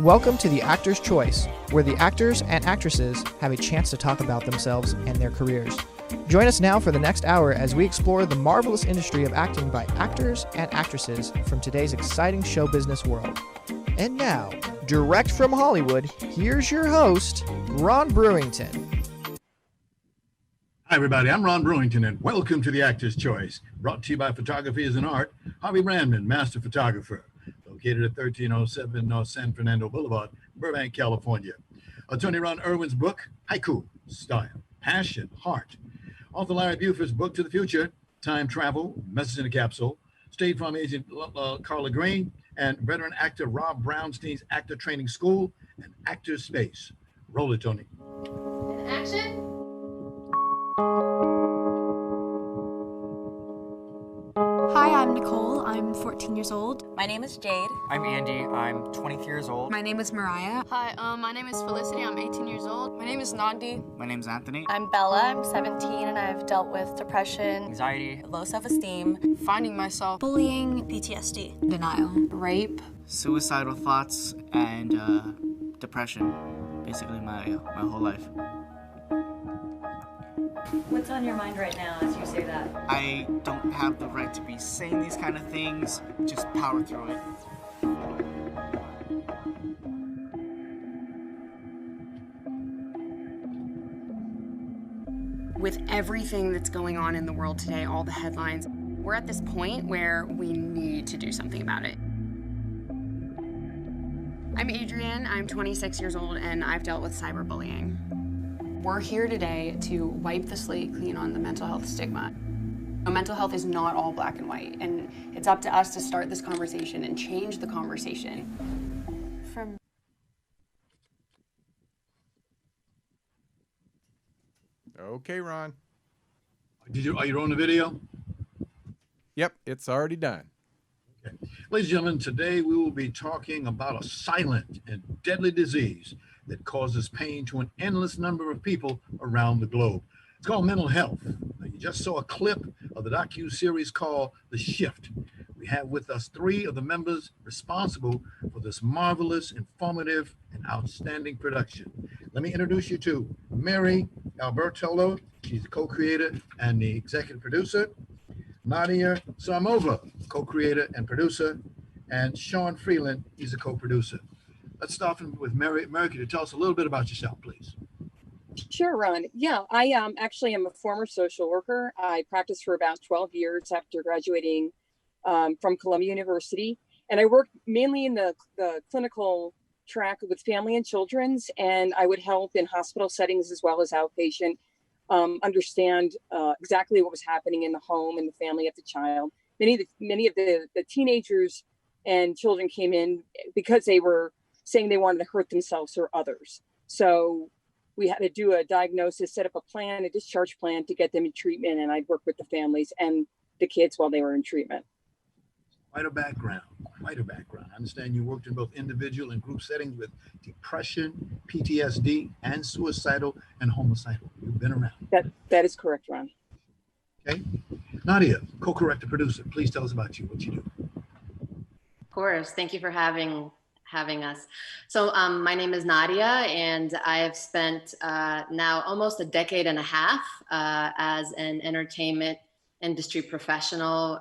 Welcome to The Actor's Choice, where the actors and actresses have a chance to talk about themselves and their careers. Join us now for the next hour as we explore the marvelous industry of acting by actors and actresses from today's exciting show business world. And now, direct from Hollywood, here's your host, Ron Brewington. Hi, everybody. I'm Ron Brewington, and welcome to The Actor's Choice, brought to you by Photography is an Art, Harvey Brandman, master photographer, located at 1307 North San Fernando Boulevard, Burbank, California. Attorney Ron Irwin's book, Haiku, Style, Passion, Heart. Author Larry Buford's book, To the Future, Time Travel, Message in a Capsule, State Farm agent Carla Green, and veteran actor Rob Brownstein's Actor Training School and Actor Space. Roll it, Tony. And action. Hi, I'm Nicole. I'm 14 years old. My name is Jade. I'm Andy. I'm 23 years old. My name is Mariah. Hi, my name is Felicity. I'm 18 years old. My name is Nandi. My name's Anthony. I'm Bella. I'm 17 and I've dealt with depression, Anxiety, low self-esteem, finding myself, Bullying, PTSD, denial, rape, suicidal thoughts, and depression. Basically my whole life. What's on your mind right now as you say that? I don't have the right to be saying these kind of things. Just power through it. With everything that's going on in the world today, all the headlines, we're at this point where we need to do something about it. I'm Adrienne, I'm 26 years old, and I've dealt with cyberbullying. We're here today to wipe the slate clean on the mental health stigma. Mental health is not all black and white, and it's up to us to start this conversation and change the conversation. Okay, Ron. Are you on the video? Yep, it's already done. Okay. Ladies and gentlemen, today we will be talking about a silent and deadly disease that causes pain to an endless number of people around the globe. It's called mental health. Now, you just saw a clip of the docu-series called The Shift. We have with us three of the members responsible for this marvelous, informative, and outstanding production. Let me introduce you to Mary Albertoli. She's the co-creator and the executive producer. Nadia Sarmova, co-creator and producer. And Sean Freeland, he's a co-producer. Let's start with Mary. Mary, can you tell us a little bit about yourself, please? Sure, Ron. Yeah, I actually am a former social worker. I practiced for about 12 years after graduating from Columbia University. And I worked mainly in the clinical track with family and children's, and I would help in hospital settings as well as outpatient, understand exactly what was happening in the home and the family of the child. Many of the teenagers and children came in because they were saying they wanted to hurt themselves or others. So we had to do a diagnosis, set up a plan, a discharge plan to get them in treatment. And I'd work with the families and the kids while they were in treatment. Quite a background. I understand you worked in both individual and group settings with depression, PTSD, and suicidal and homicidal. You've been around. That is correct, Ron. Okay. Nadia, co-corrector producer, please tell us about you, what you do. Of course. Thank you for having us. So my name is Nadia, and I have spent now almost a decade and a half as an entertainment industry professional.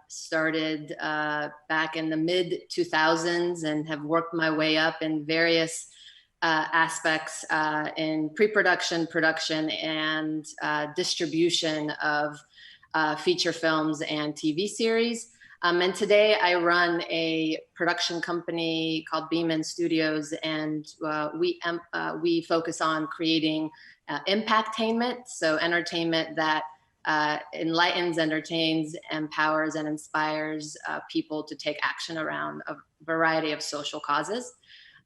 Started back in the mid 2000s and have worked my way up in various aspects in pre-production, production, and distribution of feature films and TV series. And today I run a production company called Beeman Studios, and we focus on creating impactainment, so entertainment that enlightens, entertains, empowers, and inspires people to take action around a variety of social causes.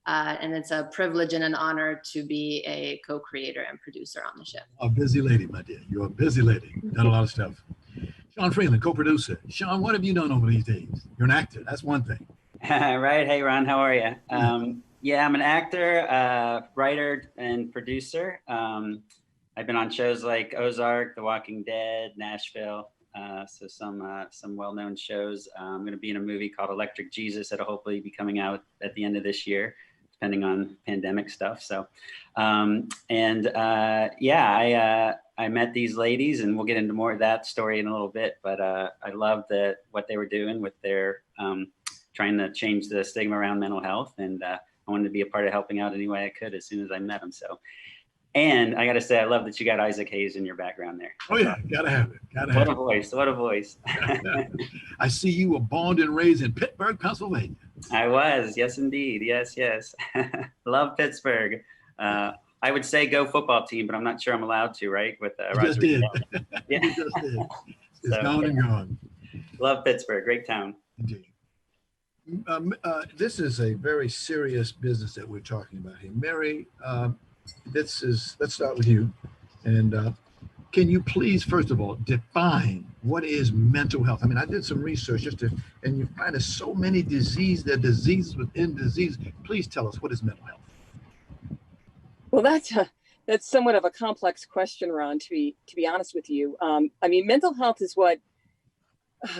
And it's a privilege and an honor to be a co-creator and producer on the show. A busy lady, my dear. You're a busy lady. Done a lot of stuff. Sean Freeland, co-producer. Sean, what have you done over these days? You're an actor. That's one thing. Right. Hey, Ron. How are you? Yeah, I'm an actor, writer, and producer. I've been on shows like Ozark, The Walking Dead, Nashville. So some well-known shows. I'm going to be in a movie called Electric Jesus that'll hopefully be coming out at the end of this year. depending on pandemic stuff. So, I met these ladies, and we'll get into more of that story in a little bit, but I loved what they were doing with their trying to change the stigma around mental health. And I wanted to be a part of helping out any way I could as soon as I met them. So, and I got to say, I love that you got Isaac Hayes in your background there. Oh yeah, gotta have it. What a voice! What a voice! I see you were born and raised in Pittsburgh, Pennsylvania. I was, yes, indeed, yes. Love Pittsburgh. I would say go football team, but I'm not sure I'm allowed to, right? With You just did. Yeah. You just did. It's gone and gone. Love Pittsburgh, great town. Indeed. This is a very serious business that we're talking about here. Mary, let's start with you. And can you please, first of all, define what is mental health? I mean, I did some research and you find there's so many diseases within disease. Please tell us, what is mental health? Well, that's somewhat of a complex question, Ron, to be honest with you. I mean, mental health is what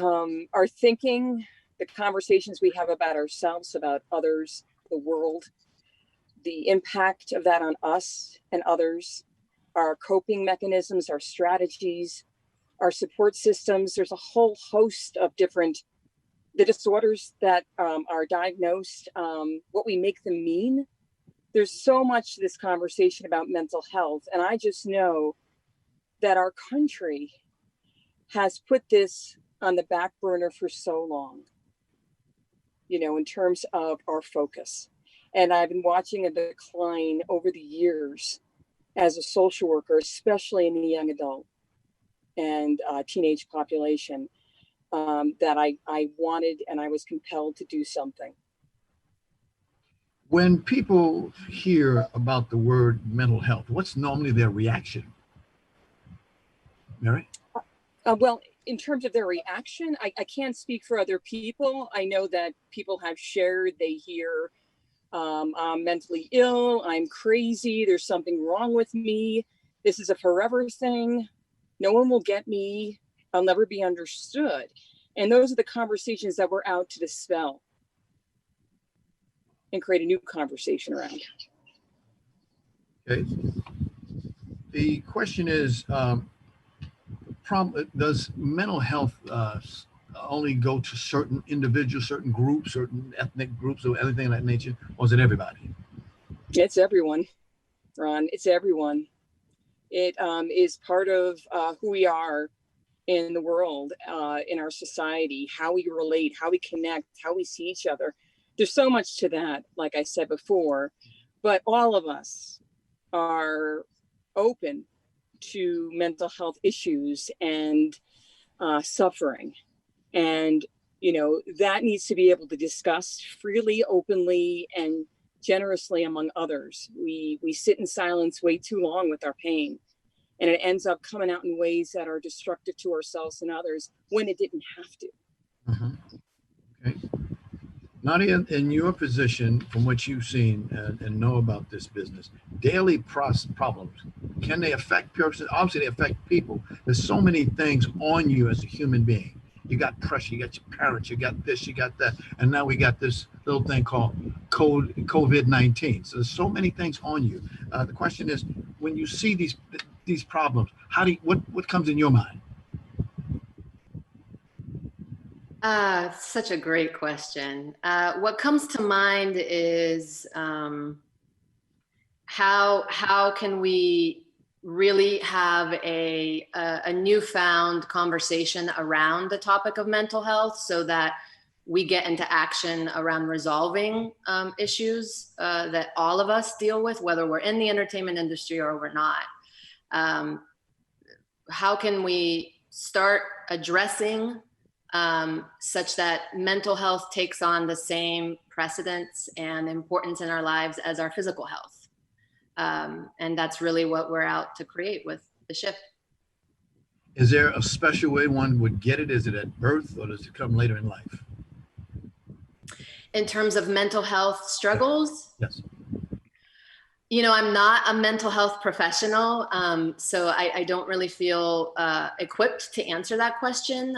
our thinking, the conversations we have about ourselves, about others, the world, the impact of that on us and others, our coping mechanisms, our strategies, our support systems. There's a whole host of the disorders that are diagnosed, what we make them mean. There's so much to this conversation about mental health. And I just know that our country has put this on the back burner for so long, in terms of our focus. And I've been watching a decline over the years as a social worker, especially in the young adult and teenage population, that I wanted and I was compelled to do something. When people hear about the word mental health, what's normally their reaction? Mary? Well, in terms of their reaction, I can't speak for other people. I know that people have shared, they hear, I'm mentally ill, I'm crazy, there's something wrong with me, this is a forever thing, no one will get me, I'll never be understood. And those are the conversations that we're out to dispel and create a new conversation around. Okay. The question is, does mental health only go to certain individuals, certain groups, certain ethnic groups, or anything of that nature, or is it everybody? It's everyone, Ron. It's everyone. It is part of who we are in the world, in our society, how we relate, how we connect, how we see each other. There's so much to that, like I said before, but all of us are open to mental health issues and suffering. And, that needs to be able to discuss freely, openly, and generously among others. We sit in silence way too long with our pain, and it ends up coming out in ways that are destructive to ourselves and others when it didn't have to. Okay. Nadia, in your position, from what you've seen and know about this business, daily problems, can they affect persons? Obviously, they affect people. There's so many things on you as a human being. You got pressure, you got your parents, you got this, you got that, and now we got this little thing called COVID-19. So there's so many things on you. The question is, when you see these problems, what comes in your mind? Such a great question. What comes to mind is how can we really have a newfound conversation around the topic of mental health so that we get into action around resolving issues that all of us deal with, whether we're in the entertainment industry or we're not. How can we start addressing such that mental health takes on the same precedence and importance in our lives as our physical health? And that's really what we're out to create with the shift. Is there a special way one would get it? Is it at birth, or does it come later in life? In terms of mental health struggles? Yes. I'm not a mental health professional, so I don't really feel equipped to answer that question.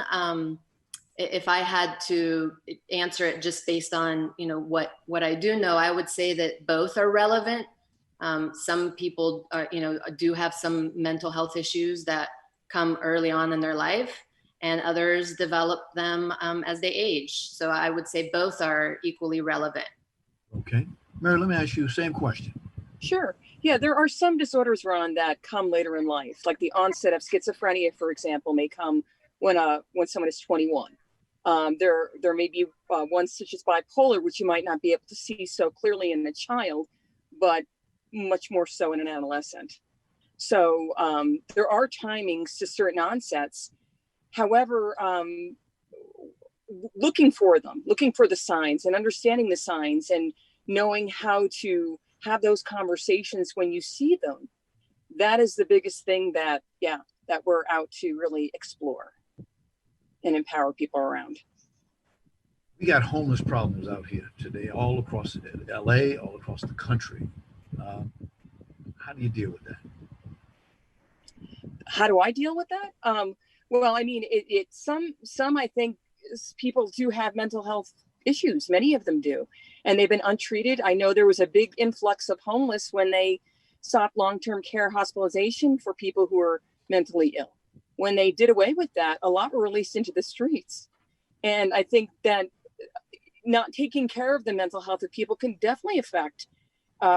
if I had to answer it just based on, what I do know, I would say that both are relevant. Some people are, do have some mental health issues that come early on in their life, and others develop them as they age. So I would say both are equally relevant. Okay. Mary, let me ask you the same question. Sure. Yeah, there are some disorders, Ron, that come later in life. Like the onset of schizophrenia, for example, may come when someone is 21. There may be ones such as bipolar, which you might not be able to see so clearly in a child, but much more so in an adolescent. So there are timings to certain onsets. However, looking for the signs and understanding the signs and knowing how to have those conversations when you see them, that is the biggest thing that we're out to really explore and empower people around. We got homeless problems out here today, all across LA, all across the country. How do you deal with that? How do I deal with that? Well, I mean, some I think people do have mental health issues. Many of them do, and they've been untreated. I know there was a big influx of homeless when they stopped long-term care hospitalization for people who are mentally ill. When they did away with that, a lot were released into the streets. And I think that not taking care of the mental health of people can definitely affect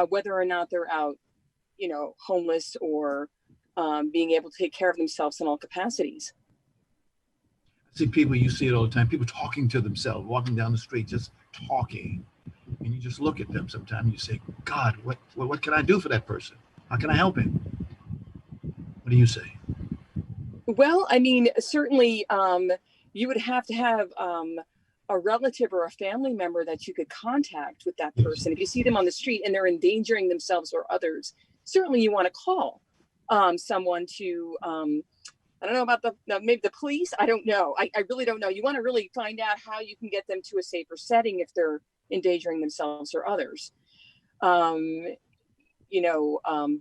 whether or not they're out, homeless or being able to take care of themselves in all capacities. I see people, you see it all the time, people talking to themselves, walking down the street, just talking. And you just look at them sometimes and you say, God, what can I do for that person? How can I help him? What do you say? Well, I mean, certainly you would have to have a relative or a family member that you could contact with that person. If you see them on the street and they're endangering themselves or others, certainly you want to call someone to, I don't know about maybe the police. I don't know. I really don't know. You want to really find out how you can get them to a safer setting if they're endangering themselves or others.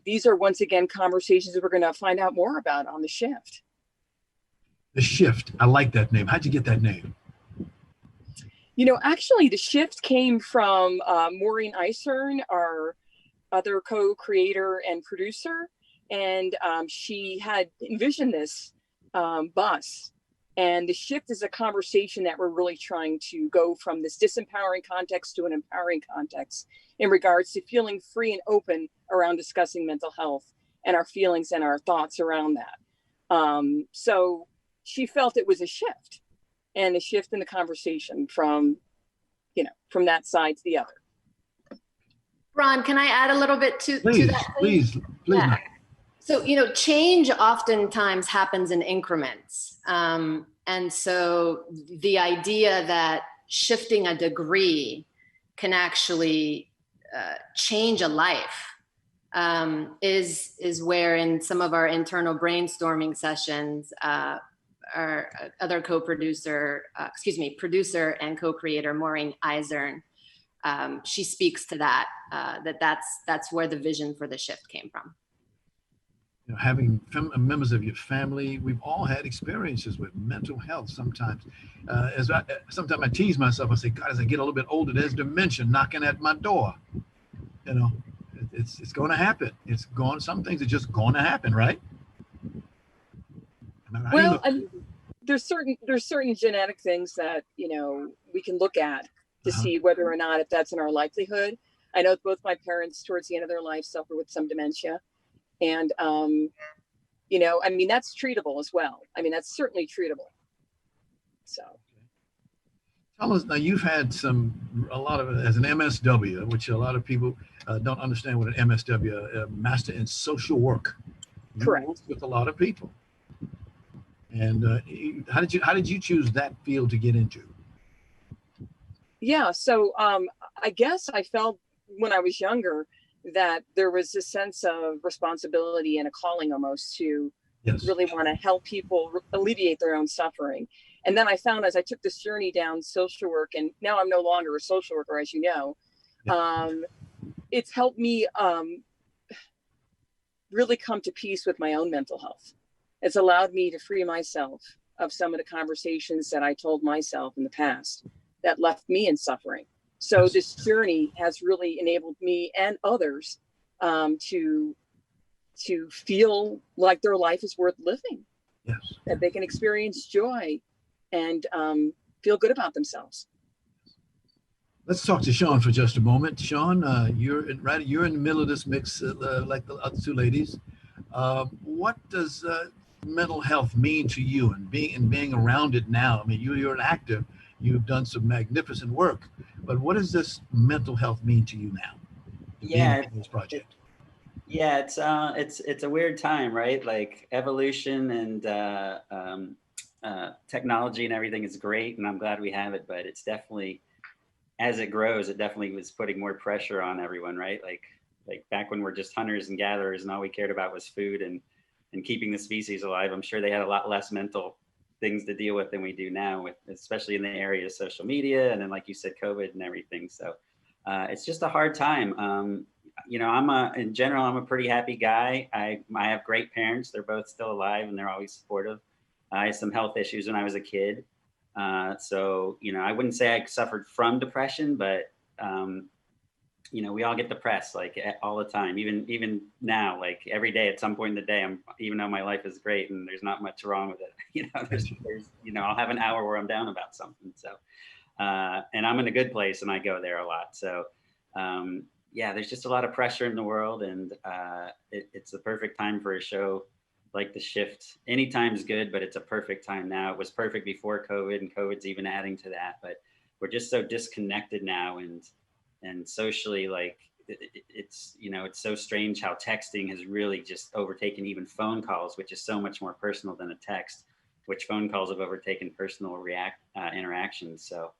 These are once again conversations that we're going to find out more about on the shift. The Shift. I like that name. How'd you get that name? Actually, the shift came from Maureen Eisern, our other co-creator and producer. And she had envisioned this bus. And the shift is a conversation that we're really trying to go from this disempowering context to an empowering context in regards to feeling free and open around discussing mental health and our feelings and our thoughts around that. So she felt it was a shift and a shift in the conversation from that side to the other. Ron, can I add a little bit to that? Please. Yeah. So, change oftentimes happens in increments. And so the idea that shifting a degree can actually change a life is where in some of our internal brainstorming sessions, our other producer and co-creator, Maureen Eisern, she speaks to that's where the vision for the shift came from. Having members of your family, we've all had experiences with mental health sometimes. Sometimes I tease myself, I say, God, as I get a little bit older, there's dementia knocking at my door. It's going to happen. Some things are just going to happen, right? Well, there's certain genetic things that, we can look at to see whether or not if that's in our likelihood. I know both my parents towards the end of their life suffer with some dementia. And, that's treatable as well. That's certainly treatable. So. Tell us now, you've had a lot of it as an MSW, which a lot of people don't understand what an MSW, Master in Social Work. Correct. You work with a lot of people. And how did you choose that field to get into? Yeah. So I guess I felt when I was younger that there was a sense of responsibility and a calling almost to really want to help people alleviate their own suffering. And then I found as I took this journey down social work, and now I'm no longer a social worker, as you know, it's helped me really come to peace with my own mental health. It's allowed me to free myself of some of the conversations that I told myself in the past that left me in suffering. So this journey has really enabled me and others to feel like their life is worth living. Yes. That they can experience joy and feel good about themselves. Let's talk to Sean for just a moment. Sean, you're in the middle of this mix, like the other two ladies. What does mental health mean to you, and being around it now? I mean, you're an actor. You've done some magnificent work, but what does this mental health mean to you now? Yeah, in this project. Yeah, it's a weird time, right? Like evolution and technology and everything is great, and I'm glad we have it. But it's definitely, as it grows, it definitely was putting more pressure on everyone, right? Like back when we're just hunters and gatherers, and all we cared about was food and keeping the species alive. I'm sure they had a lot less mental things to deal with than we do now, with especially in the area of social media, and then like you said, COVID and everything. So it's just a hard time. You know, in general, I'm a pretty happy guy. I have great parents. They're both still alive and they're always supportive. I had some health issues when I was a kid. So, you know, I wouldn't say I suffered from depression, but, you know, we all get depressed like all the time, even now, like every day at some point in the day, even though my life is great and there's not much wrong with it, you know, there's, you know, I'll have an hour where I'm down about something. So, and I'm in a good place and I go there a lot. So, yeah, there's just a lot of pressure in the world, and it's the perfect time for a show like The Shift. Any time's good, but it's a perfect time now. It was perfect before COVID, and COVID's even adding to that. But we're just so disconnected now, and socially, like it's, you know, it's so strange how texting has really just overtaken even phone calls, which is so much more personal than a text, which phone calls have overtaken personal interactions. So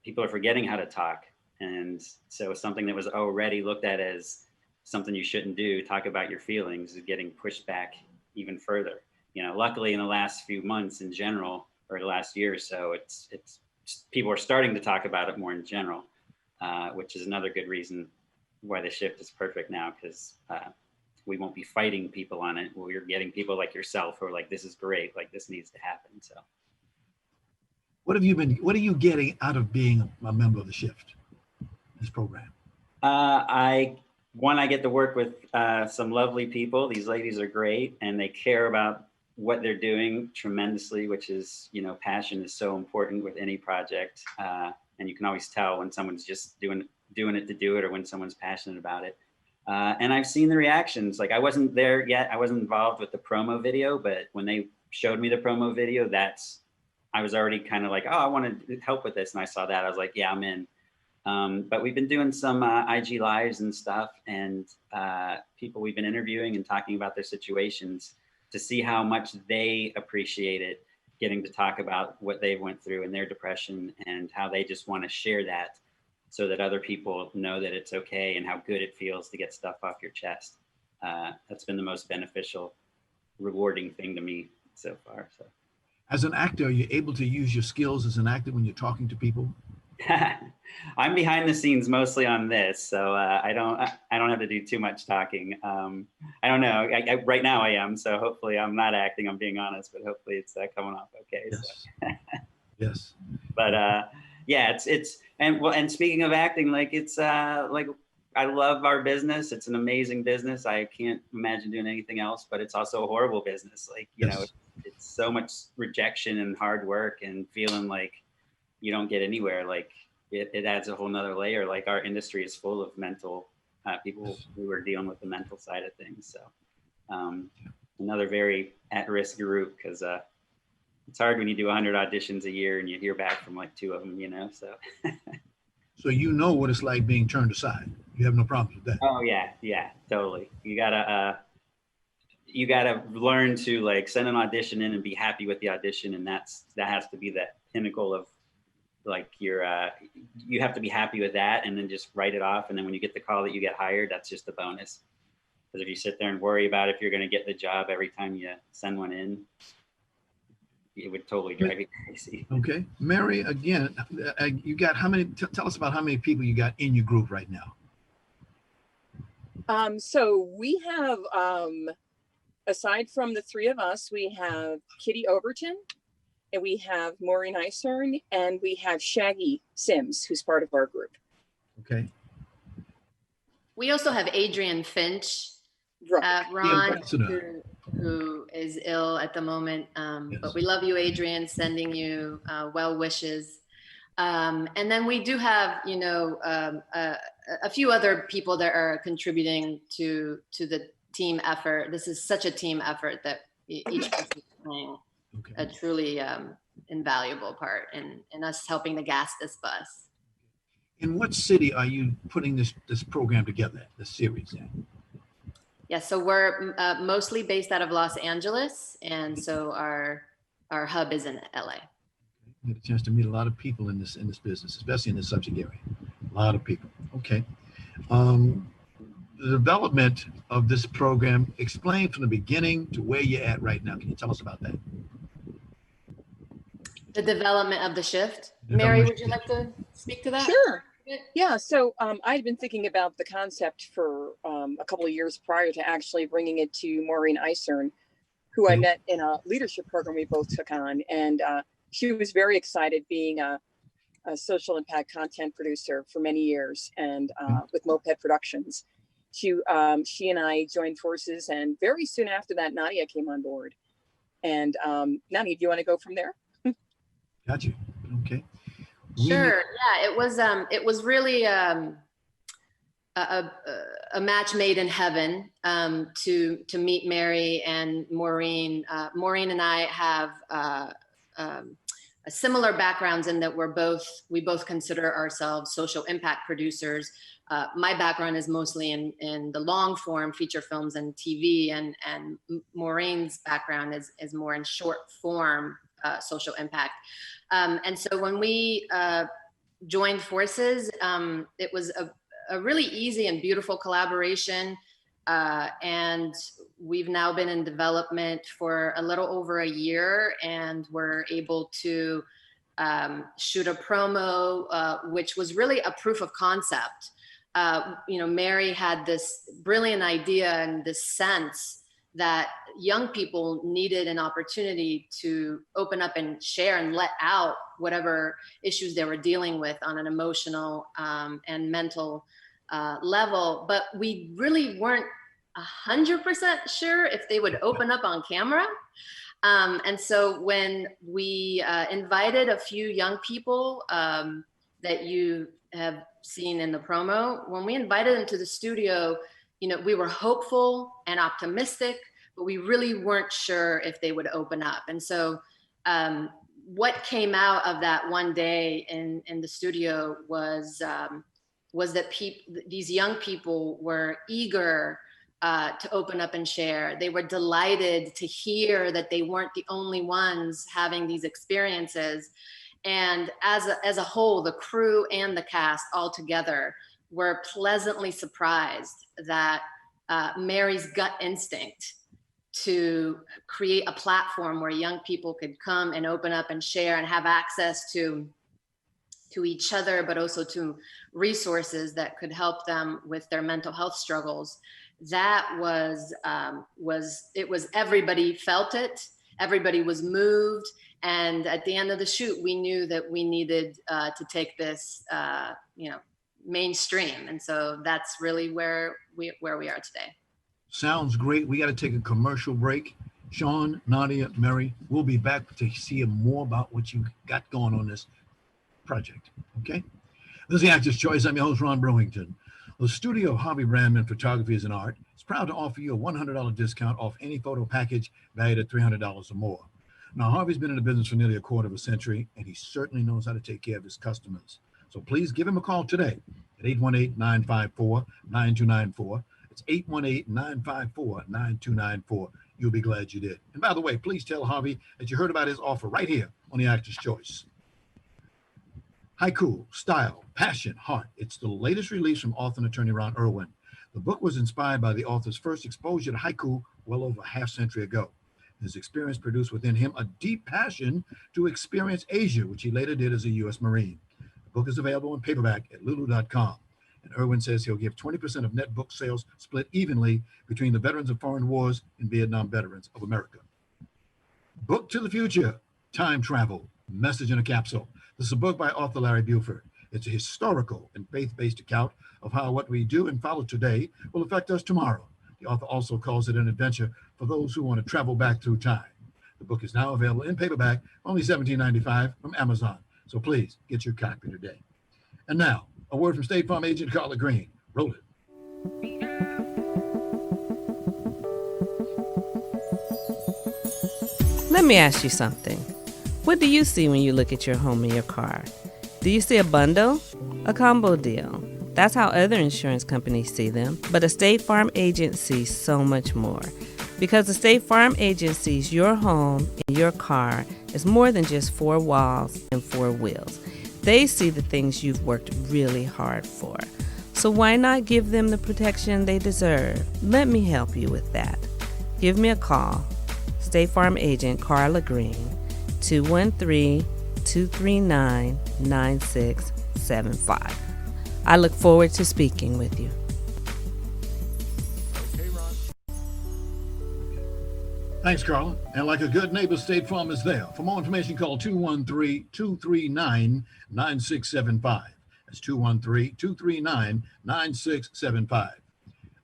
people are forgetting how to talk. And so something that was already looked at as something you shouldn't do, talk about your feelings, is getting pushed back even further. You know, luckily in the last few months in general, or the last year or so, it's people are starting to talk about it more in general, which is another good reason why The Shift is perfect now, because we won't be fighting people on it. We're getting people like yourself who are like, this is great, like this needs to happen. So what are you getting out of being a member of The Shift? This program? I get to work with some lovely people. These ladies are great, and they care about what they're doing tremendously, which is, you know, passion is so important with any project. And you can always tell when someone's just doing it to do it, or when someone's passionate about it. And I've seen the reactions. Like, I wasn't there yet. I wasn't involved with the promo video, but when they showed me the promo video, I was already kind of like, oh, I want to help with this. And I saw that, I was like, yeah, I'm in. But we've been doing some IG lives and stuff, and people we've been interviewing and talking about their situations to see how much they appreciate it, getting to talk about what they went through in their depression, and how they just want to share that so that other people know that it's okay, and how good it feels to get stuff off your chest. That's been the most beneficial, rewarding thing to me so far. So, as an actor, are you able to use your skills as an actor when you're talking to people? I'm behind the scenes mostly on this, so I don't have to do too much talking. I don't know. Right now I am, so hopefully I'm not acting. I'm being honest, but hopefully it's coming off okay. Yes. So. Yes. But yeah, and speaking of acting, like it's like I love our business. It's an amazing business. I can't imagine doing anything else. But it's also a horrible business. Like you know, it's so much rejection and hard work and feeling like you don't get anywhere. Like it adds a whole nother layer. Like our industry is full of mental people who are dealing with the mental side of things. So another very at-risk group, because it's hard when you do 100 auditions a year and you hear back from like 2 of them, you know, so. So you know what it's like being turned aside. You have no problems with that. Oh yeah, totally. You gotta learn to like send an audition in and be happy with the audition, and that has to be the pinnacle of like you have to be happy with that, and then just write it off. And then when you get the call that you get hired, that's just a bonus. Because if you sit there and worry about if you're going to get the job every time you send one in, it would totally drive you crazy. Okay, Mary, again, you got how many? Tell us about how many people you got in your group right now. So we have aside from the three of us, we have Kitty Overton, and we have Maureen Isern, and we have Shaggy Sims, who's part of our group. Okay. We also have Adrian Finch, Right. Ron, who is ill at the moment. Yes. But we love you, Adrian, sending you well wishes. And then we do have, a few other people that are contributing to the team effort. This is such a team effort that each person is playing a truly invaluable part in us helping to gas this bus. In what city are you putting this program together, this series in? Yeah, so we're mostly based out of Los Angeles, and so our hub is in LA. You get a chance to meet a lot of people in this business, especially in this subject area. A lot of people. Okay. The development of this program, explain from the beginning to where you're at right now. Can you tell us about that? The development of the shift. Mary, would you like to speak to that? Sure. Yeah, so I'd been thinking about the concept for a couple of years prior to actually bringing it to Maureen Isern, who I met in a leadership program we both took on. And she was very excited, being a social impact content producer for many years, and with Moped Productions. She and I joined forces, and very soon after that, Nadia came on board. And Nadia, do you want to go from there? Got you. Okay. Sure. Yeah, it was really a match made in heaven to meet Mary and Maureen. Maureen and I have similar backgrounds in that we both consider ourselves social impact producers. My background is mostly in the long form feature films and TV, and Maureen's background is more in short form social impact. And so when we joined forces, it was a really easy and beautiful collaboration. And we've now been in development for a little over a year, and we're able to shoot a promo, which was really a proof of concept. Mary had this brilliant idea and this sense that young people needed an opportunity to open up and share and let out whatever issues they were dealing with on an emotional and mental level. But we really weren't 100% sure if they would open up on camera. And so when we invited a few young people that you have seen in the promo, when we invited them to the studio, we were hopeful and optimistic, but we really weren't sure if they would open up. And so what came out of that one day in the studio was that these young people were eager to open up and share. They were delighted to hear that they weren't the only ones having these experiences. And as a whole, the crew and the cast all together were pleasantly surprised that Mary's gut instinct to create a platform where young people could come and open up and share and have access to each other, but also to resources that could help them with their mental health struggles. That was everybody felt it. Everybody was moved. And at the end of the shoot, we knew that we needed to take this, mainstream. And so that's really where we are today. Sounds great. We got to take a commercial break. Sean, Nadia, Mary, we'll be back to see more about what you got going on this project. Okay? This is the Actor's Choice. I'm your host, Ron Brewington. The studio of Harvey Brandman Photography is an Art is proud to offer you a $100 discount off any photo package valued at $300 or more. Now, Harvey's been in the business for nearly a quarter of a century, and he certainly knows how to take care of his customers. So please give him a call today at 818-954-9294. It's 818-954-9294. You'll be glad you did. And by the way, please tell Harvey that you heard about his offer right here on the Actor's Choice. Haiku, Style, Passion, Heart. It's the latest release from author and attorney Ron Irwin. The book was inspired by the author's first exposure to haiku well over a half-century ago. His experience produced within him a deep passion to experience Asia, which he later did as a U.S. Marine. The book is available in paperback at lulu.com. And Irwin says he'll give 20% of net book sales split evenly between the veterans of foreign wars and Vietnam veterans of America. Book to the Future, Time Travel, Message in a Capsule. This is a book by author Larry Buford. It's a historical and faith-based account of how what we do and follow today will affect us tomorrow. The author also calls it an adventure for those who want to travel back through time. The book is now available in paperback, only $17.95 from Amazon. So please get your copy today. And now, a word from State Farm agent Carla Green. Roll it. Let me ask you something. What do you see when you look at your home and your car? Do you see a bundle? A combo deal? That's how other insurance companies see them, but a State Farm agent sees so much more. Because the State Farm agent sees your home and your car as more than just four walls and four wheels. They see the things you've worked really hard for. So why not give them the protection they deserve? Let me help you with that. Give me a call. State Farm agent Carla Green, 213-239-9675. I look forward to speaking with you. Okay, Ron. Thanks, Carla. And like a good neighbor, State Farm is there. For more information, call 213-239-9675. That's 213-239-9675.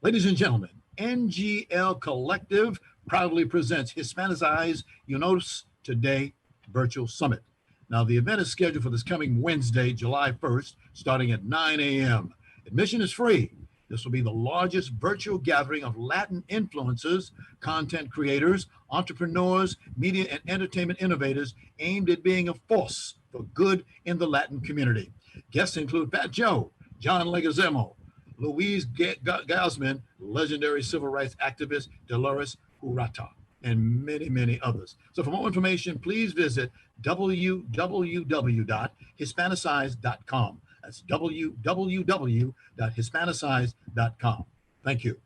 Ladies and gentlemen, NGL Collective proudly presents Hispanicize UNOS Today Virtual Summit. Now, the event is scheduled for this coming Wednesday, July 1st, starting at 9 a.m. Admission is free. This will be the largest virtual gathering of Latin influencers, content creators, entrepreneurs, media and entertainment innovators aimed at being a force for good in the Latin community. Guests include Fat Joe, John Leguizamo, Louise Gausman, legendary civil rights activist Dolores Urata, and many, many others. So for more information, please visit www.hispanicize.com. That's www.hispanicize.com. Thank you.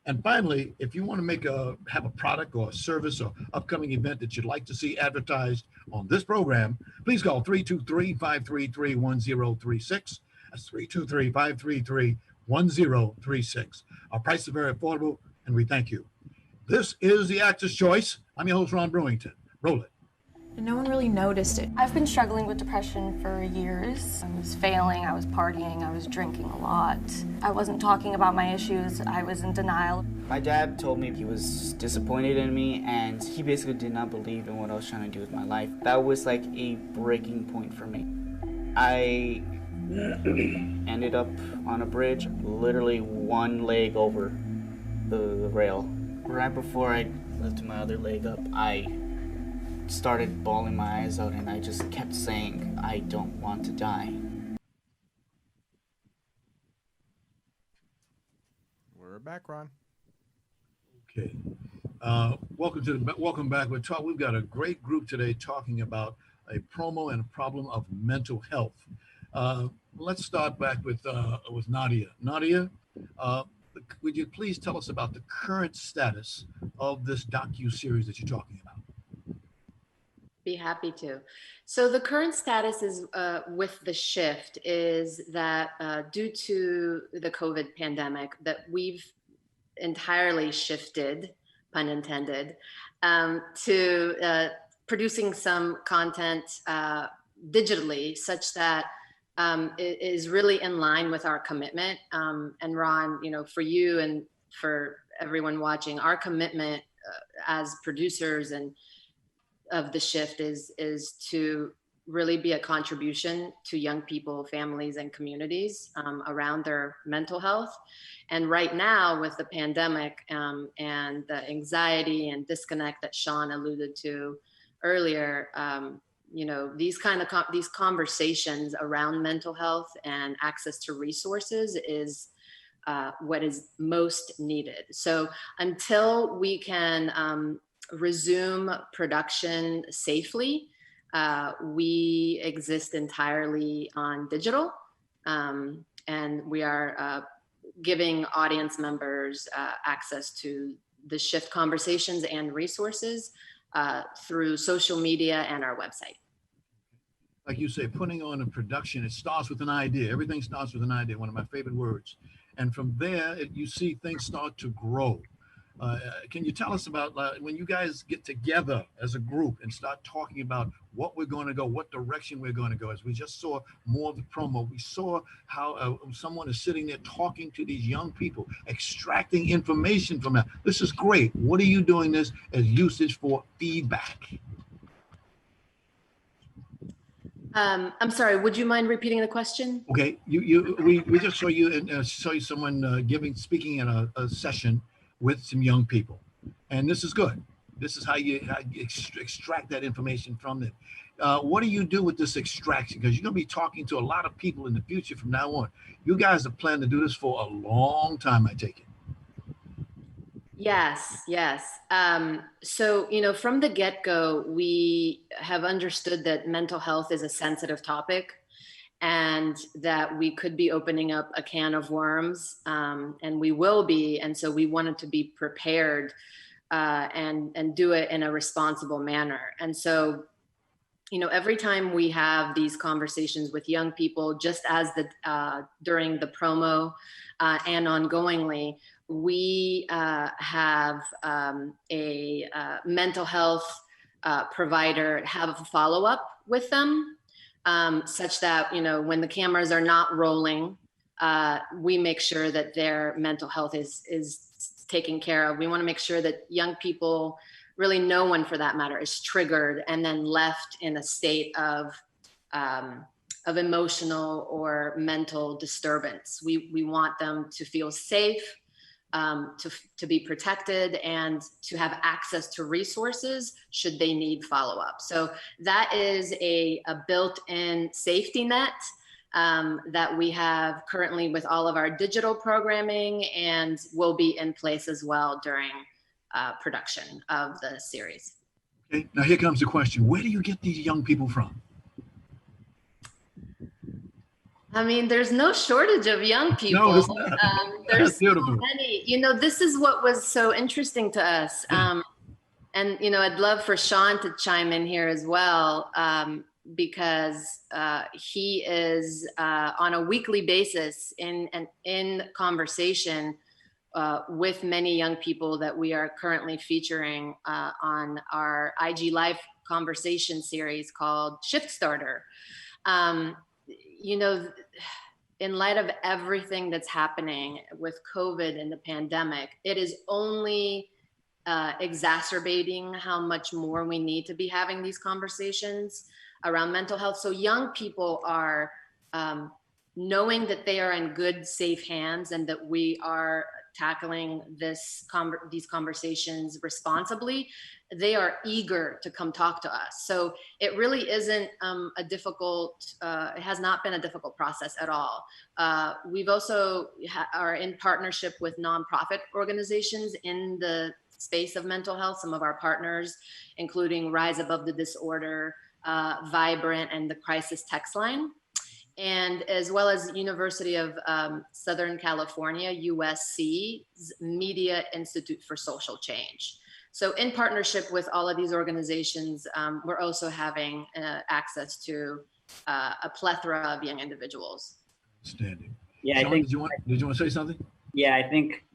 And finally, if you want to have a product or a service or upcoming event that you'd like to see advertised on this program, please call 323-533-1036. That's 323-533-1036. Our prices are very affordable, and we thank you. This is The Actor's Choice. I'm your host, Ron Brewington. Roll it. And no one really noticed it. I've been struggling with depression for years. I was failing, I was partying, I was drinking a lot. I wasn't talking about my issues, I was in denial. My dad told me he was disappointed in me, and he basically did not believe in what I was trying to do with my life. That was like a breaking point for me. I ended up on a bridge, literally one leg over the rail. Right before I lifted my other leg up, I started bawling my eyes out, and I just kept saying, I don't want to die. We're back, Ron. Okay. Welcome back. We've got a great group today talking about a promo and a problem of mental health. Let's start back with Nadia. Nadia, would you please tell us about the current status of this docu-series that you're talking about? Be happy to. So the current status is with The Shift is that due to the COVID pandemic, that we've entirely shifted, pun intended, to producing some content digitally, such that it is really in line with our commitment. And Ron, for you and for everyone watching, our commitment as producers and of The Shift is to really be a contribution to young people, families, and communities around their mental health. And right now, with the pandemic and the anxiety and disconnect that Sean alluded to earlier, these these conversations around mental health and access to resources is what is most needed. So until we can resume production safely, we exist entirely on digital, and we are giving audience members access to the Shift conversations and resources through social media and our website. like you say, putting on a production, it starts with an idea. Everything starts with an idea, one of my favorite words. And from there, you see things start to grow. Can you tell us about when you guys get together as a group and start talking about what we're going to go, what direction we're going to go? As we just saw more of the promo, we saw how someone is sitting there talking to these young people, extracting information from them. This is great. What are you doing this as usage for feedback? I'm sorry, would you mind repeating the question? Okay, we just saw you and saw you someone speaking in a session with some young people, and this is good. This is how you extract that information from them. What do you do with this extraction? Because you're going to be talking to a lot of people in the future from now on. You guys have planned to do this for a long time, I take it. Yes. So, from the get-go, we have understood that mental health is a sensitive topic and that we could be opening up a can of worms, and we will be. And so we wanted to be prepared and do it in a responsible manner. And so, every time we have these conversations with young people, just as during the promo and ongoingly, we have a mental health provider have a follow-up with them, such that, when the cameras are not rolling, we make sure that their mental health is taken care of. We want to make sure that young people, really no one for that matter, is triggered and then left in a state of emotional or mental disturbance. We want them to feel safe, to be protected, and to have access to resources should they need follow-up. So that is a built-in safety net that we have currently with all of our digital programming, and will be in place as well during production of the series. Okay, now here comes the question. Where do you get these young people from? I mean, there's no shortage of young people. No, there's so many. This is what was so interesting to us. And, I'd love for Sean to chime in here as well, because he is on a weekly basis in conversation with many young people that we are currently featuring on our IG Live conversation series called Shift Starter. In light of everything that's happening with COVID and the pandemic, it is only exacerbating how much more we need to be having these conversations around mental health. So young people are knowing that they are in good, safe hands, and that we are tackling these conversations responsibly. They are eager to come talk to us. So it really isn't it has not been a difficult process at all. We've also are in partnership with nonprofit organizations in the space of mental health. Some of our partners, including Rise Above the Disorder, Vibrant, and the Crisis Text Line, and as well as University of Southern California, USC's Media Institute for Social Change. So in partnership with all of these organizations, we're also having access to a plethora of young individuals. Outstanding. Yeah, Sean, I think. Did you want to say something? Yeah,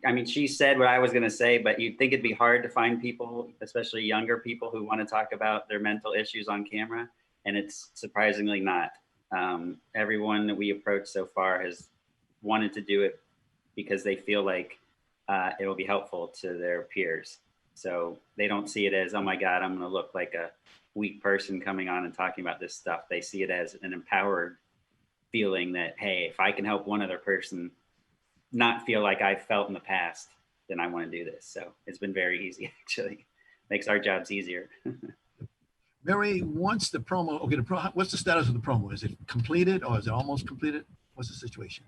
I mean, she said what I was going to say, but you'd think it'd be hard to find people, especially younger people, who want to talk about their mental issues on camera, and it's surprisingly not. Everyone that we approached so far has wanted to do it because they feel like it will be helpful to their peers. So they don't see it as, oh my God, I'm going to look like a weak person coming on and talking about this stuff. They see it as an empowered feeling that, hey, if I can help one other person not feel like I felt in the past, then I want to do this. So it's been very easy, actually. Makes our jobs easier. Mary, once the promo, okay, what's the status of the promo? Is it completed or is it almost completed? What's the situation?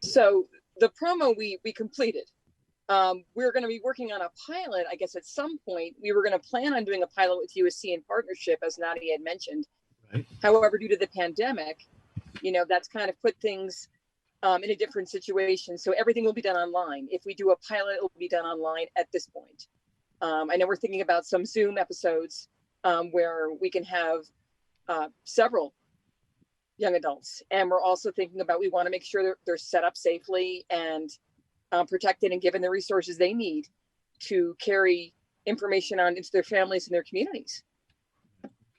So the promo we completed. We're going to be working on a pilot, I guess, at some point. We were going to plan on doing a pilot with USC in partnership, as Nadia had mentioned. Right. However, due to the pandemic, that's kind of put things in a different situation. So everything will be done online. If we do a pilot, it will be done online at this point. I know we're thinking about some Zoom episodes where we can have several young adults. And we're also thinking about, we want to make sure they're set up safely and protected and given the resources they need to carry information on into their families and their communities.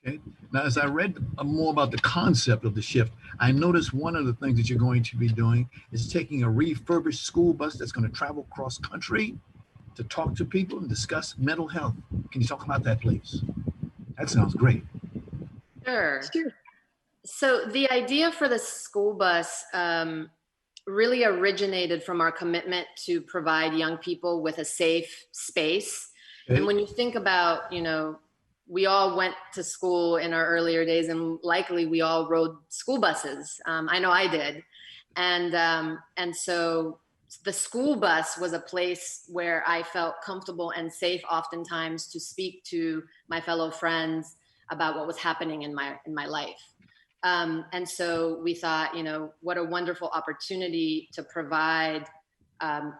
Okay. Now, as I read more about the concept of the shift, I noticed one of the things that you're going to be doing is taking a refurbished school bus that's going to travel cross country to talk to people and discuss mental health. Can you talk about that, please? That sounds great. Sure. So the idea for the school bus really originated from our commitment to provide young people with a safe space. Okay. And when you think about, we all went to school in our earlier days, and likely we all rode school buses. I know I did. And so the school bus was a place where I felt comfortable and safe oftentimes to speak to my fellow friends about what was happening in my life. And so we thought, what a wonderful opportunity to provide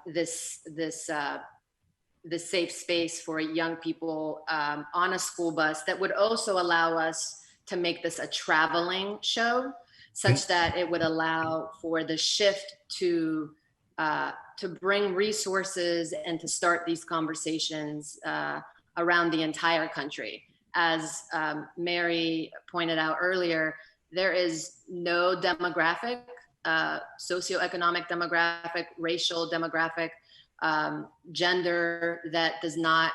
this safe space for young people on a school bus that would also allow us to make this a traveling show, such that it would allow for the shift to bring resources and to start these conversations around the entire country. As Mary pointed out earlier, there is no demographic, socioeconomic demographic, racial demographic, gender that does not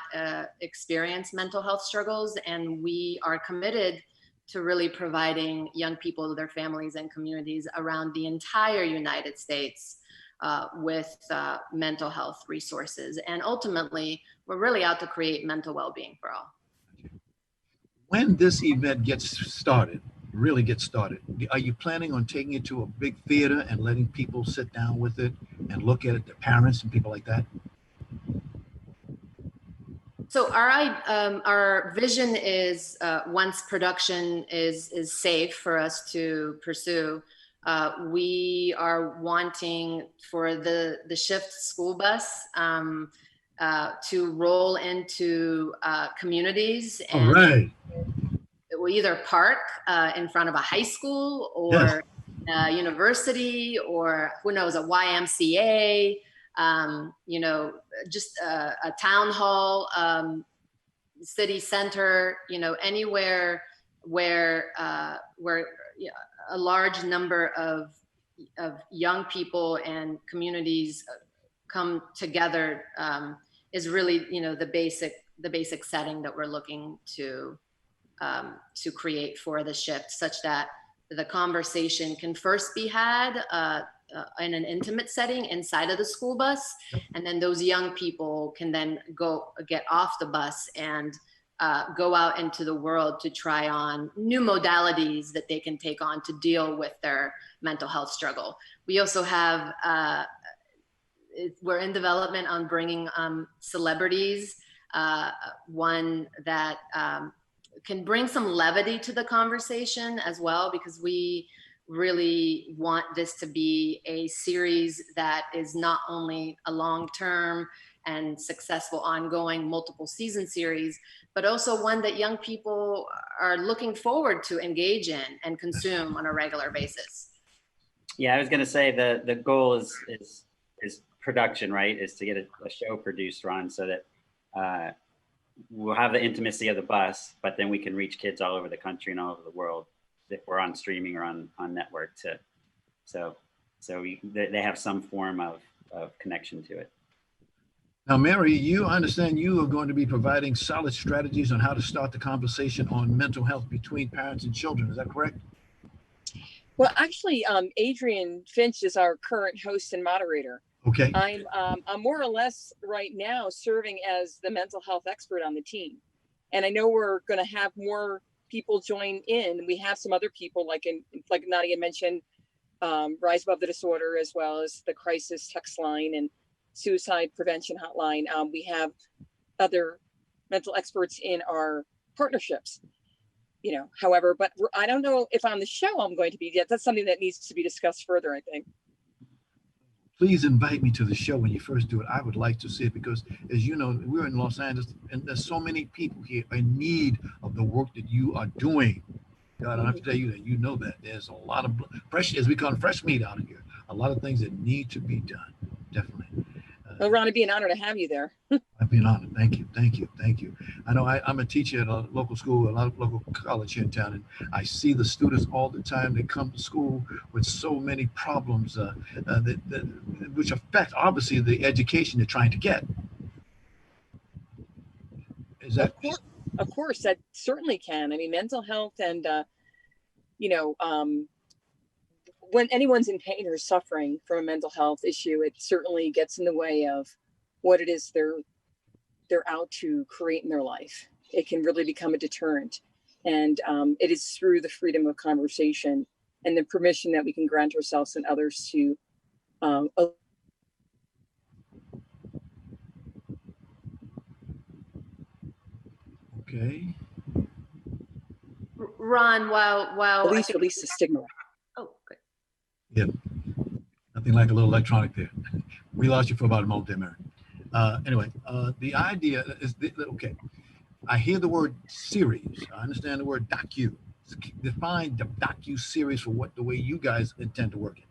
experience mental health struggles. And we are committed to really providing young people, their families and communities around the entire United States with mental health resources. And ultimately, we're really out to create mental well-being for all. When this event really gets started, are you planning on taking it to a big theater and letting people sit down with it and look at it, the parents and people like that? So our vision is once production is safe for us to pursue, we are wanting for the Shift school bus to roll into communities. And right. It will either park in front of a high school or a university, or who knows, a YMCA, just a town hall, city center, anywhere where a large number of young people and communities come together is really, the basic setting that we're looking to create for the Shift, such that the conversation can first be had in an intimate setting inside of the school bus, and then those young people can then get off the bus and go out into the world to try on new modalities that they can take on to deal with their mental health struggle. We also have, we're in development on bringing celebrities, one that can bring some levity to the conversation as well, because we really want this to be a series that is not only a long-term and successful ongoing multiple season series, but also one that young people are looking forward to engage in and consume on a regular basis. Yeah, I was going to say the goal is production, right? Is to get a show produced, Ron, so that we'll have the intimacy of the bus, but then we can reach kids all over the country and all over the world if we're on streaming or on network so they have some form of connection to it. Now, Mary, you understand you are going to be providing solid strategies on how to start the conversation on mental health between parents and children. Is that correct? Well, actually, Adrian Finch is our current host and moderator. Okay. I'm more or less right now serving as the mental health expert on the team. And I know we're going to have more people join in. We have some other people like Nadia mentioned, Rise Above the Disorder, as well as the crisis text line and suicide prevention hotline. We have other mental experts in our partnerships, however, but I don't know if on the show I'm going to be yet. That's something that needs to be discussed further, I think. please invite me to the show when you first do it. I would like to see it because, as you know, we're in Los Angeles and there's so many people here in need of the work that you are doing. God, I don't have to tell you that. You know that. There's a lot of fresh, as we call it, fresh meat out here. A lot of things that need to be done. Definitely. Well, Ron, it'd be an honor to have you there. I've been honored. Thank you. Thank you. Thank you. I know I'm a teacher at a local school, a lot of local college here in town, and I see the students all the time. They come to school with so many problems which affect, obviously, the education they're trying to get. Is that? Of course, that certainly can. I mean, mental health and, when anyone's in pain or suffering from a mental health issue, it certainly gets in the way of what it is they're out to create in their life. It can really become a deterrent. And it is through the freedom of conversation and the permission that we can grant ourselves and others to Okay. Ron, while release the stigma. Oh, good. Yeah. Nothing like a little electronic there. We lost you for about a moment there, Mary. Anyway, the idea is, okay, I hear the word series. I understand the word docu. Define the docu series for the way you guys intend to work it.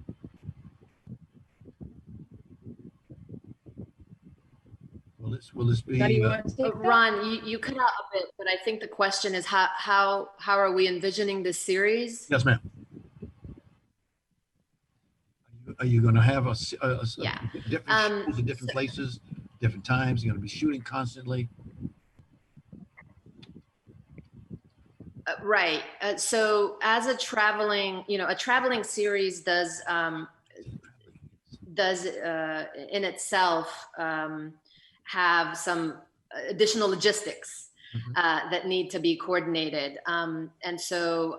Will this be? Ron, you cut out a bit, but I think the question is how are we envisioning this series? Yes, ma'am. Are you going to have different shows at different places, different times? You're going to be shooting constantly. Right. So as a traveling series does in itself have some additional logistics that need to be coordinated. And so,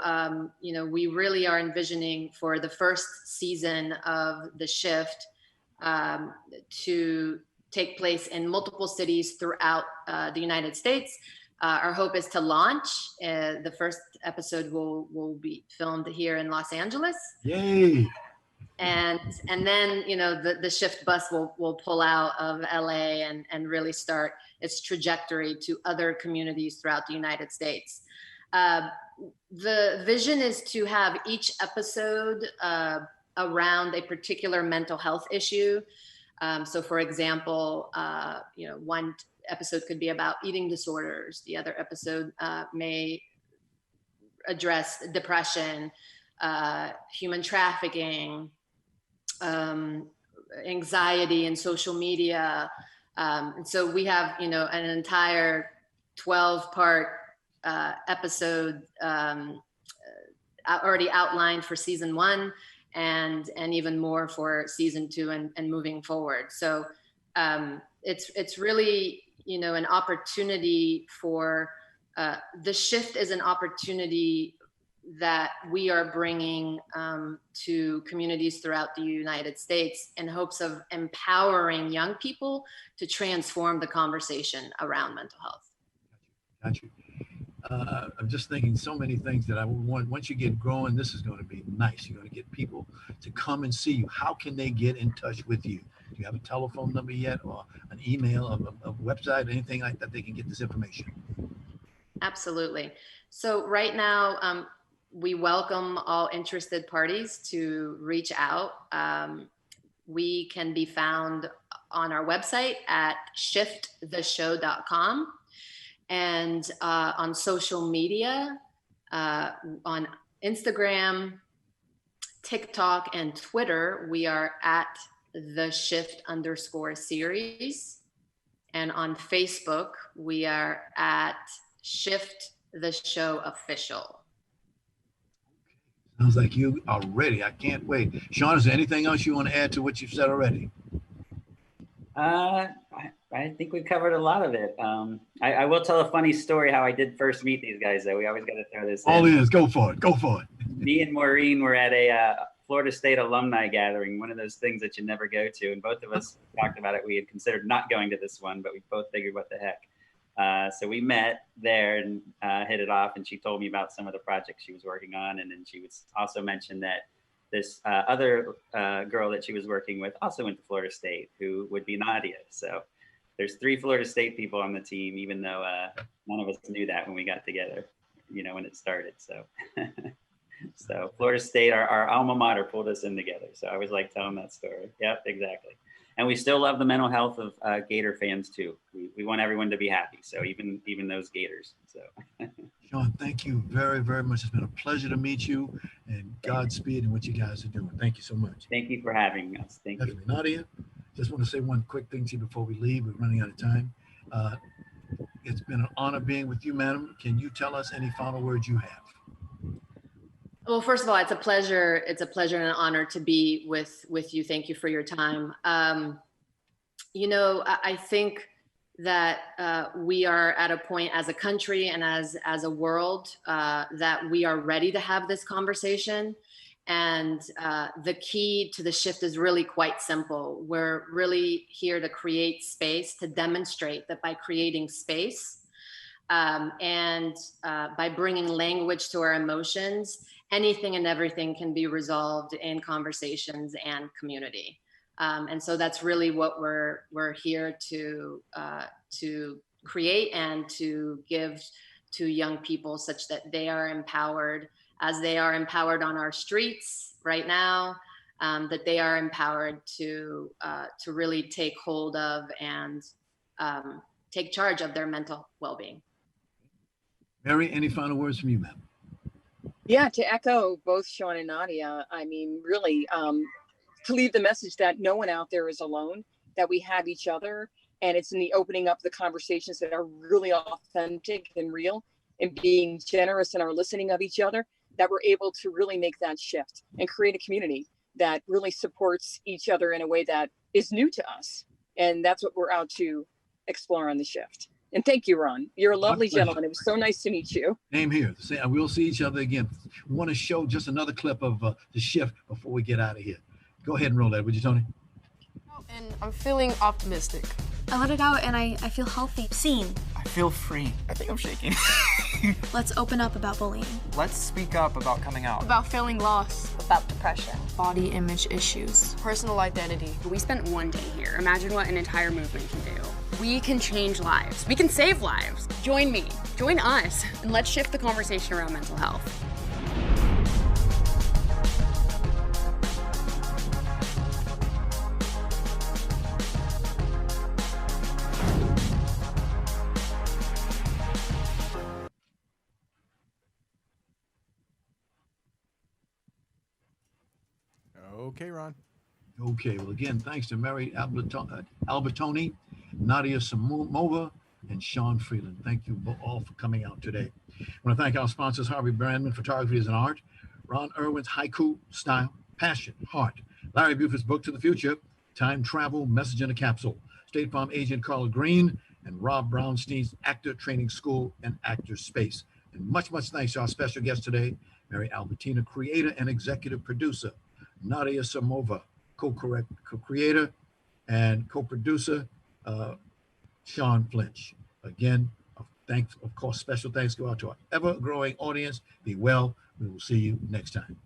we really are envisioning for the first season of The Shift to take place in multiple cities throughout the United States. Our hope is to launch. The first episode will be filmed here in Los Angeles. Yay! And then the Shift bus will pull out of LA and really start its trajectory to other communities throughout the United States. The vision is to have each episode around a particular mental health issue. So, for example, one episode could be about eating disorders. The other episode may address depression, human trafficking, anxiety and social media. And so we have, an entire 12-part episode already outlined for season 1 and even more for season 2 and moving forward. So it's really, an opportunity for The Shift is an opportunity that we are bringing to communities throughout the United States in hopes of empowering young people to transform the conversation around mental health. Got you. I'm just thinking so many things that I want. Once you get growing, this is going to be nice. You're going to get people to come and see you. How can they get in touch with you? Do you have a telephone number yet, or an email, a website, anything like that they can get this information? Absolutely. So right now, we welcome all interested parties to reach out. We can be found on our website at shifttheshow.com and on social media, on Instagram, TikTok, and Twitter, we are at @the_shift_series. And on Facebook, we are at Shift the Show Official. Sounds like you are ready. I can't wait. Sean, is there anything else you want to add to what you've said already? I think we covered a lot of it. I will tell a funny story how I did first meet these guys, though. We always got to throw this in. All ears, go for it. Go for it. Me and Maureen were at a Florida State alumni gathering, one of those things that you never go to. And both of us talked about it. We had considered not going to this one, but we both figured, what the heck. So we met there and hit it off, and she told me about some of the projects she was working on. And then she was also mentioned that this other girl that she was working with also went to Florida State, who would be Nadia. So there's 3 Florida State people on the team, even though none of us knew that when we got together, when it started. So, so Florida State, our alma mater, pulled us in together. So I always like telling that story. Yep, exactly. And we still love the mental health of Gator fans too. We want everyone to be happy. So even those Gators. So. Sean, thank you very, very much. It's been a pleasure to meet you, and Godspeed in what you guys are doing. Thank you so much. Thank you for having us. Thank you. Nadia, just want to say one quick thing to you before we leave. We're running out of time. It's been an honor being with you, madam. Can you tell us any final words you have? Well, first of all, it's a pleasure. It's a pleasure and an honor to be with you. Thank you for your time. I think that we are at a point as a country and as a world that we are ready to have this conversation. And the key to the shift is really quite simple. We're really here to create space, to demonstrate that by creating space and by bringing language to our emotions, anything and everything can be resolved in conversations and community. And so that's really what we're here to create and to give to young people, such that they are empowered, as they are empowered on our streets right now, that they are empowered to really take hold of and take charge of their mental well-being. Mary, any final words from you, ma'am? Yeah, to echo both Sean and Nadia, I mean, really, to leave the message that no one out there is alone, that we have each other, and it's in the opening up the conversations that are really authentic and real, and being generous in our listening of each other, that we're able to really make that shift and create a community that really supports each other in a way that is new to us. And that's what we're out to explore on the shift. And thank you, Ron. You're a lovely gentleman. It was so nice to meet you. Same here. We'll see each other again. We want to show just another clip of the shift before we get out of here. Go ahead and roll that, would you, Tony? And I'm feeling optimistic. I let it out and I feel healthy, seen. I feel free. I think I'm shaking. Let's open up about bullying. Let's speak up about coming out. About feeling lost. About depression. Body image issues. Personal identity. We spent one day here. Imagine what an entire movement can do. We can change lives. We can save lives. Join me. Join us. And let's shift the conversation around mental health. Okay, Ron. Okay, well, again, thanks to Mary Albertoli, Nadia Sarmova, and Sean Freeland. Thank you all for coming out today. I want to thank our sponsors, Harvey Brandman, Photography is an Art, Ron Irwin's Haiku, Style, Passion, Heart, Larry Buford's Book to the Future, Time Travel, Message in a Capsule, State Farm agent Carl Green, and Rob Brownstein's Actor Training School and Actor Space. And much, much thanks to our special guest today, Mary Albertina, creator and executive producer, Nadia Sarmova, co-creator and co-producer, Sean Flinch. Again, thanks, of course, special thanks go out to our ever-growing audience. Be well. We will see you next time.